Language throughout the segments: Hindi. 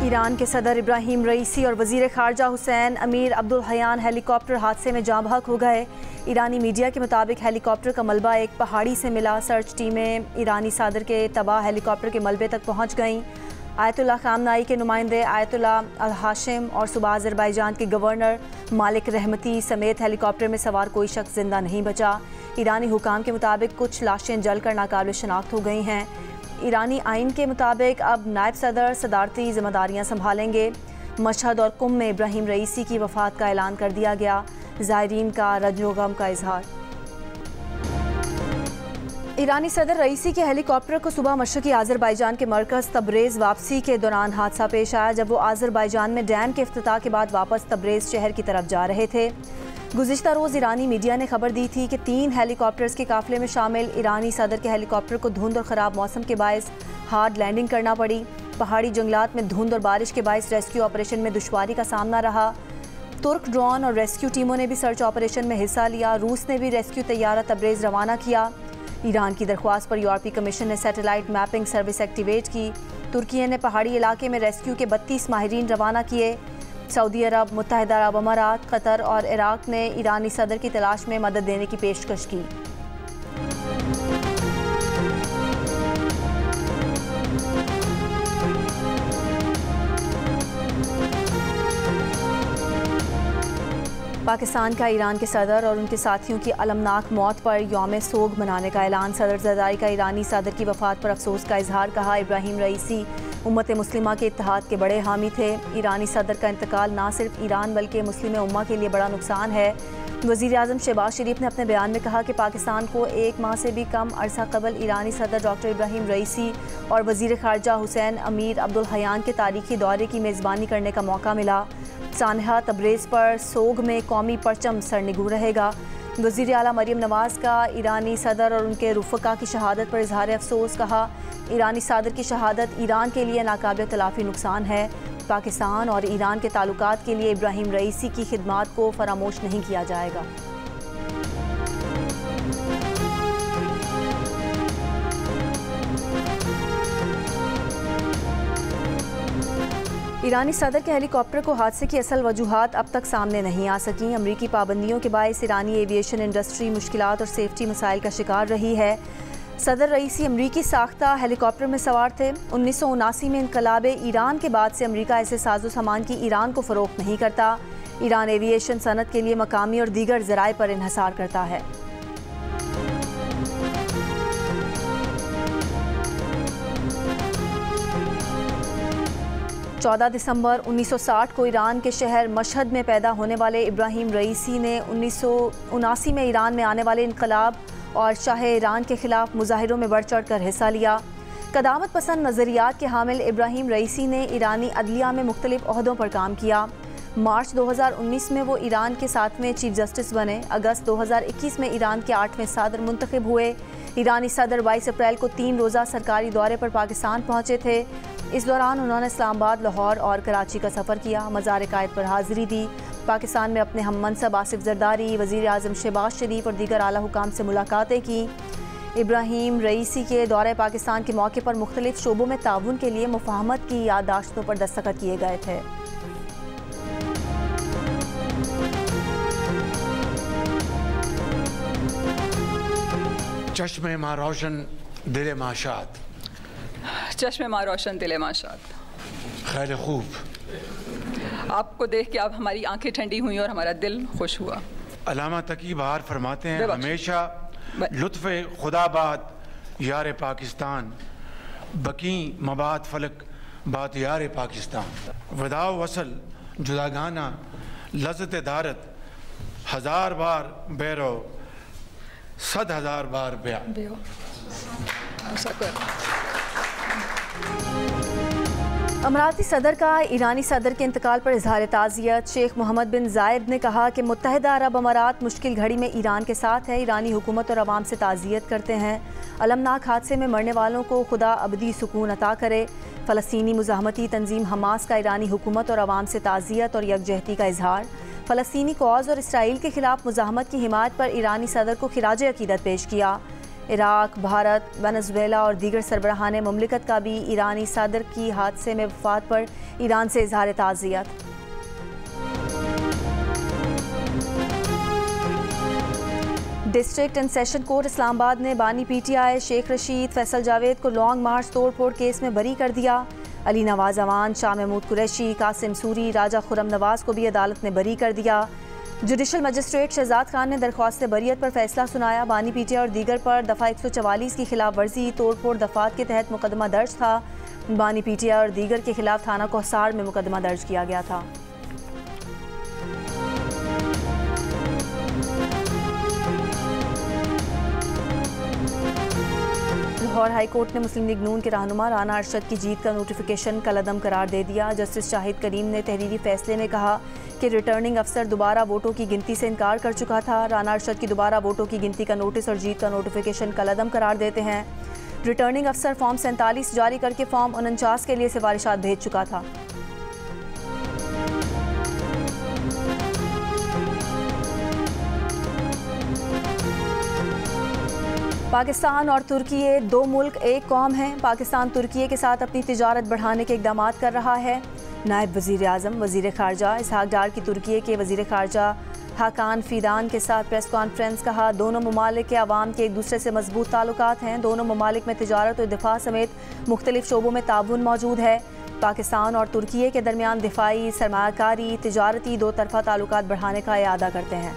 ईरान के सदर इब्राहिम रईसी और वज़ीर ख़ारजा हुसैन अमीर अब्दुल हयान हेलीकॉप्टर हादसे में जाँ बहक हो गए। ईरानी मीडिया के मुताबिक हेलीकॉप्टर का मलबा एक पहाड़ी से मिला। सर्च टीमें ईरानी सदर के तबाह हेलीकॉप्टर के मलबे तक पहुँच गईं। आयतुल्लाह खामनाई के नुमाइंदे आयतुल्लाह अल हाशिम और सूबा अज़रबैजान के गवर्नर मालिक रहमती समेत हेलीकॉप्टर में सवार कोई शख्स जिंदा नहीं बचा। ईरानी हुकाम के मुताबिक कुछ लाशें जलकर नाकाबिल शनाख्त हो गई हैं। ईरानी आइन के मुताबिक अब नायब सदर सदारती जिम्मेदारियां संभालेंगे। मशहद और कुम में इब्राहिम रईसी की वफ़ात का ऐलान कर दिया गया। ज़ायरीन का रंजो गम का इजहार। ईरानी सदर रईसी के हेलीकॉप्टर को सुबह मशरक़ी आज़रबाईजान के मरकज़ तब्रेज़ वापसी के दौरान हादसा पेश आया, जब वो आज़रबाईजान में डैम के इफ्तिताह के बाद वापस तब्रेज़ शहर की तरफ जा रहे थे। गुज़िश्ता रोज़ ईरानी मीडिया ने खबर दी थी कि 3 हेलीकॉप्टर्स के काफ़िले में शामिल ईरानी सदर के हेलीकॉप्टर को धुंध और ख़राब मौसम के बायस हार्ड लैंडिंग करना पड़ी। पहाड़ी जंगलात में धुंध और बारिश के बायस रेस्क्यू ऑपरेशन में दुश्वारी का सामना रहा। तुर्क ड्रोन और रेस्क्यू टीमों ने भी सर्च ऑपरेशन में हिस्सा लिया। रूस ने भी रेस्क्यू तैयारा तब्रेज़ रवाना किया। ईरान की दरख्वास्त पर यूरोपीय कमीशन ने सैटेलाइट मैपिंग सर्विस एक्टिवेट की। तुर्की ने पहाड़ी इलाके में रेस्क्यू के 32 माहिरीन रवाना किए। सऊदी अरब, मुत्तहिदा अरब अमारात, कतर और इराक ने ईरानी सदर की तलाश में मदद देने की पेशकश की। पाकिस्तान का ईरान के सदर और उनके साथियों की अलमनाक मौत पर यौम सोग मनाने का ऐलान। सदर ज़रदारी का ईरानी सदर की वफ़ात पर अफसोस का इजहार। कहा, इब्राहिम रईसी उम्मत मुस्लिमा के इत्तेहाद के बड़े हामी थे। ईरानी सदर का इंतकाल ना सिर्फ ईरान बल्कि मुस्लिम उम्मा के लिए बड़ा नुकसान है। वज़ीर आज़म शहबाज शरीफ ने अपने बयान में कहा कि पाकिस्तान को 1 माह से भी कम अरसा कबल ईरानी सदर डॉक्टर इब्राहिम रईसी और वज़ीर ख़ारजा हुसैन अमीर अब्दुल हयान के तारीखी दौरे की मेज़बानी करने का मौका मिला। सानहा तब्रेज़ पर सोग में कौमी परचम सरनिगू रहेगा। वज़ीर आला मरियम नवाज़ का ईरानी सदर और उनके रुफ़का की शहादत पर इजहार अफसोस। कहा, ईरानी सदर की शहादत ईरान के लिए नाकाबिल तलाफ़ी नुकसान है। पाकिस्तान और ईरान के ताल्लुकात के लिए इब्राहिम रईसी की खिदमात को फरामोश नहीं किया जाएगा। ईरानी सदर के हेलीकॉप्टर को हादसे की असल वजूहात अब तक सामने नहीं आ सकी। अमरीकी पाबंदियों के बायस ईरानी एविएशन इंडस्ट्री मुश्किलात और सेफ्टी मसाइल का शिकार रही है। सदर रईसी अमरीकी साख्ता हेलीकॉप्टर में सवार थे। 1979 में इनकलाब ईरान के बाद से अमरीका ऐसे साजो सामान की ईरान को फ़रोख्त नहीं करता। ईरान एविएशन सनत के लिए मकामी और दीगर ज़राए पर इन्हसार करता है। 14 दिसंबर 1960 को ईरान के शहर मशहद में पैदा होने वाले इब्राहिम रईसी ने 1979 में ईरान में आने वाले इनकलाब और शाह ईरान के खिलाफ मुजाहिरों में बढ़ चढ़ कर हिस्सा लिया। कदामत पसंद नज़रियात के हामिल इब्राहिम रईसी ने ईरानी अदलिया में मुख्तलिफ ओहदों पर काम किया। मार्च 2019 में वो ईरान के 7वें चीफ जस्टिस बने। अगस्त 2021 में ईरान के 8वें सदर मुंतखब हुए। ईरानी सदर 22 अप्रैल को 3 रोज़ा सरकारी दौरे पर पाकिस्तान पहुँचे थे। इस दौरान उन्होंने इस्लामाबाद, लाहौर और कराची का सफ़र किया। मज़ार कायद पर हाज़िरी दी। पाकिस्तान में अपने हम मनसब आसिफ जरदारी, वज़ीर आज़म शहबाज शरीफ और दीगर आला हुकाम से मुलाकातें की। इब्राहिम रईसी के दौरे पाकिस्तान के मौके पर मुख्तलिफ शोबों में ताउन के लिए मुफाहमत की याददाश्तों पर दस्तखत किए गए थे। चश्मे माँ रोशन दिले माशात, चश्मे माँ रोशन दिले माशात। खैर खूब, आपको देख के अब हमारी आंखें ठंडी हुई और हमारा दिल खुश हुआ। अलामा तकी बहार फरमाते हैं, हमेशा लुत्फ़े खुदाबाद यार पाकिस्तान, बकी मबाद फलक बात यार पाकिस्तान। वदाव वसल जुदागाना लज़्ज़त दारत, 1000 बार बैरो 100,000 बार ब्याह। अमराती सदर का ईरानी सदर के इंतकाल पर इजहार ताज़ियत। शेख मोहम्मद बिन जायद ने कहा कि मुत्तहिदा अरब अमारात मुश्किल घड़ी में ईरान के साथ है। ईरानी हुकूमत और अवाम से ताज़ियत करते हैं। अलमनाक हादसे में मरने वालों को खुदा अबदी सुकून अता करे। फ़लस्तीनी मुज़ाहमती तंजीम हमास का ईरानी हुकूमत और अवाम से ताज़ियत और यकजहती का इजहार। फ़लस्तीनी कौज़ और इसराइल के खिलाफ मुज़ाहमत की हिमायत पर ईरानी सदर को खिराज अक़ीदत पेश किया। इराक, भारत, वेनेजुएला और दीगर सरबराहान मुमलिकत का भी ईरानी सदर की हादसे में वफात पर ईरान से इजहार ताज़ियत। District and session court Islamabad ने बानी PTI शेख रशीद, फैसल जावेद को लॉन्ग मार्च तोड़ फोड़ केस में बरी कर दिया। अली नवाज अवान, शाह महमूद कुरैशी, कासिम सूरी, राजा खुरम नवाज को भी अदालत ने बरी कर दिया। जुडिशल मजिस्ट्रेट शहजाद खान ने दरख्वास्त बरियत पर फैसला सुनाया। बानी PTI और दीगर पर दफ़ा 144 की खिलाफ वर्जी तोड़ फोड़ दफात के तहत मुकदमा दर्ज था। बानी PTI और दीगर के खिलाफ थाना कोहसार में मुकदमा दर्ज किया गया था। लाहौर हाई कोर्ट ने मुस्लिम लीग नून के रहनुमा राना अरशद की जीत का नोटिफिकेशन कलअदम करार दे दिया। जस्टिस शाहिद करीम ने तहरीरी फैसले में कहा कि रिटर्निंग अफसर दोबारा वोटों की गिनती से इनकार कर चुका था। राना अरशद की दोबारा वोटों की गिनती का नोटिस और जीत का नोटिफिकेशन कलअदम करार देते हैं। रिटर्निंग अफसर फॉर्म 47 जारी करके फॉर्म 49 के लिए सिफारिशात भेज चुका था। पाकिस्तान और तुर्की दो मुल्क एक कौम हैं। पाकिस्तान तुर्की के साथ अपनी तिजारत बढ़ाने के इक़दाम कर रहा है। नायब वज़ीर आज़म वज़ीर ख़ारजा इसहाक डार की तुर्की के वज़ीर ख़ारजा हाकान फ़ीदान के साथ प्रेस कॉन्फ्रेंस। कहा, दोनों ममालिक के अवाम के एक दूसरे से मजबूत ताल्लुकात हैं। दोनों ममालिक में तिजारत और दिफा समेत मुख्तलिफ शोबों में ताउन मौजूद है। पाकिस्तान और तुर्की के दरमियान दिफाई, सरमायाकारी, तिजारती दो तरफ़ा ताल्लुकात बढ़ाने का इरादा करते हैं।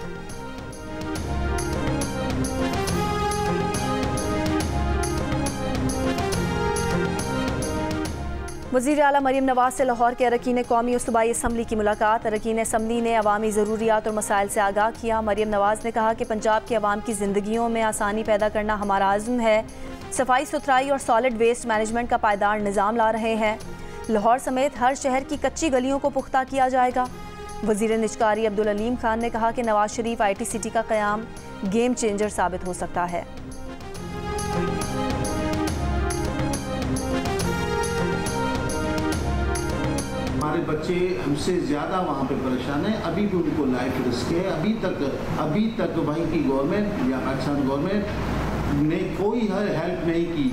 वज़ीर आला मरीम नवाज से लाहौर के अरकान कौमी और सूबाई असम्बली की मुलाकात। अरकान असम्बली ने अवामी ज़रूरियात और मसाइल से आगाह किया। मरीम नवाज ने कहा कि पंजाब के अवाम की ज़िंदगियों में आसानी पैदा करना हमारा आज़म है। सफाई सुथराई और सॉलिड वेस्ट मैनेजमेंट का पायदार निज़ाम ला रहे हैं। लाहौर समेत हर शहर की कच्ची गलियों को पुख्ता किया जाएगा। वज़ीर निजकारी अब्दुल अलीम खान ने कहा कि नवाज शरीफ IT सिटी का क़याम गेम चेंजर साबित हो सकता है। हमारे बच्चे हमसे ज़्यादा वहाँ पे परेशान हैं। अभी भी उनको लाइफ रिस्क है। अभी तक वहीं की गवर्नमेंट या पाकिस्तान गवर्नमेंट ने कोई हेल्प नहीं की।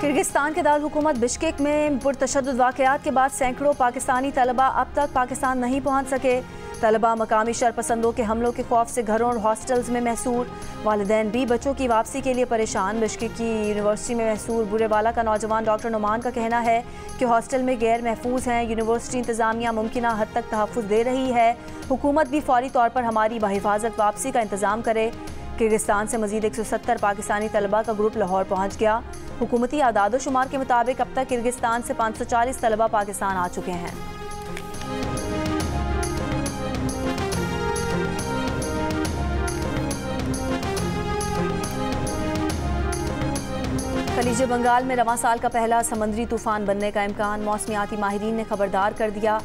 किर्गिस्तान के दारुल हुकूमत बिश्केक में पुरतशद्दुद वाक़यात के बाद सैकड़ों पाकिस्तानी तलबा अब तक पाकिस्तान नहीं पहुँच सके। तलबा मकामी शरपसंदों के हमलों के खौफ से घरों और हॉस्टल्स में महसूर। वालिदैन भी बच्चों की वापसी के लिए परेशान। बिश्केक की यूनिवर्सिटी में महसूर बुरेवाला का नौजवान डॉक्टर नुमान का कहना है कि हॉस्टल में गैर महफूज हैं। यूनिवर्सिटी इंतज़ामिया मुमकिन हद तक तहफ़्फ़ुज़ दे रही है। हुकूमत भी फौरी तौर पर हमारी बहिफाजत वापसी का इंतज़ाम करे। किर्गिस्तान से मज़ीद 170 पाकिस्तानी तलबा का ग्रुप लाहौर पहुँच गया। हुकूमती आदाद शुमार के मुताबिक अब तक किर्गिस्तान से 540 तलबा पाकिस्तान आ चुके हैं। खलीज बंगाल में रवां साल का पहला समंदरी तूफ़ान बनने का इम्कान। मौसमियाती माहिरीन ने खबरदार कर दिया।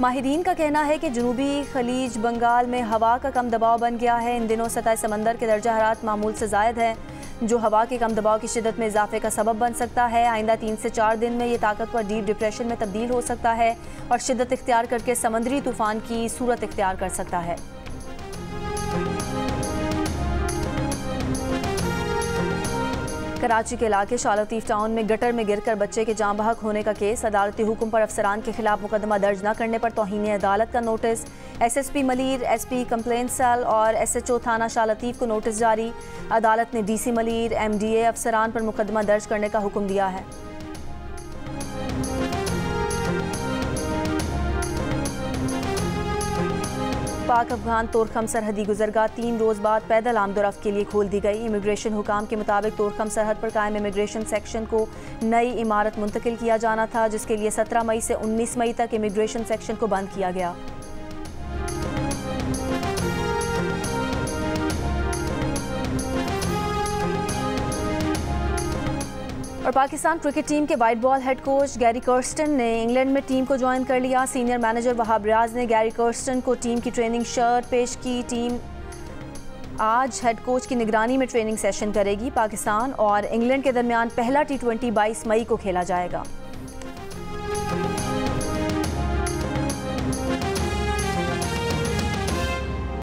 माहिरीन का कहना है कि जनूबी खलीज बंगाल में हवा का कम दबाव बन गया है। इन दिनों सतह समंदर के दर्जा हरारत मामूल से ज़ायद है, जो हवा के कम दबाव की शिद्दत में इजाफे का सबब बन सकता है। आइंदा 3 से 4 दिन में ये ताकतवर डीप डिप्रेशन में तब्दील हो सकता है और शिद्दत इख्तियार करके समंदरी तूफ़ान की सूरत इख्तियार कर सकता है। कराची के इलाके शाह लतीफ़ टाउन में गटर में गिरकर बच्चे के जाँ बहक होने का केस। अदालती हुक्म पर अफसरान के खिलाफ मुकदमा दर्ज न करने पर तौहीन अदालत का नोटिस। SSP Malir, SP complaint cell और SHO थाना शाह लतीफ़ को नोटिस जारी। अदालत ने DC मलीर, MDA अफसरान पर मुकदमा दर्ज करने का हुक्म दिया है। पाक अफगान तोरखम सरहदी गुजरगाह 3 रोज़ बाद पैदल आमदोरफ्त के लिए खोल दी गई। इमिग्रेशन हुकाम के मुताबिक तोरखम सरहद पर कायम इमिग्रेशन सेक्शन को नई इमारत मुंतकिल किया जाना था, जिसके लिए 17 मई से 19 मई तक इमिग्रेशन सेक्शन को बंद किया गया। और पाकिस्तान क्रिकेट टीम के white ball head coach Gary Kirsten ने इंग्लैंड में टीम को ज्वाइन कर लिया। सीनियर मैनेजर वहाब रियाज ने गैरी कर्स्टन को टीम की ट्रेनिंग शर्ट पेश की। टीम आज हेड कोच की निगरानी में ट्रेनिंग सेशन करेगी। पाकिस्तान और इंग्लैंड के दरमियान पहला T20 22 मई को खेला जाएगा।